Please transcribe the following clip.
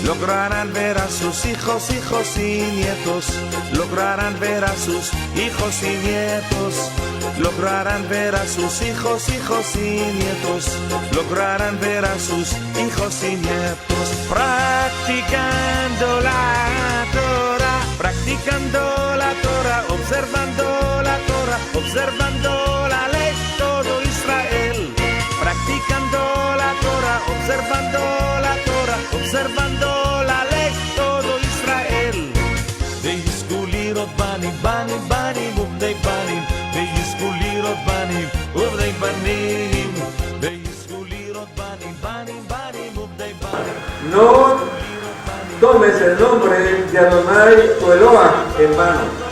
lograrán ver a sus hijos, hijos y nietos, lograrán ver a sus hijos y nietos, lograrán ver a sus hijos, hijos y nietos, lograrán ver a sus hijos y nietos, practicando la Torah, practicando la Torah, observando la Torah, observando la ley, todo Israel, practicando la Torah, observando la Torah, observando la ley, todo Israel. ויזכו לראות בנים, בנים, בנים ובני בנים, ויזכו לראות בנים ובני בנים, ויזכו לראות בנים, בנים, בנים ובני בנים. No tomes el nombre de Adonai tu Eloah en vano.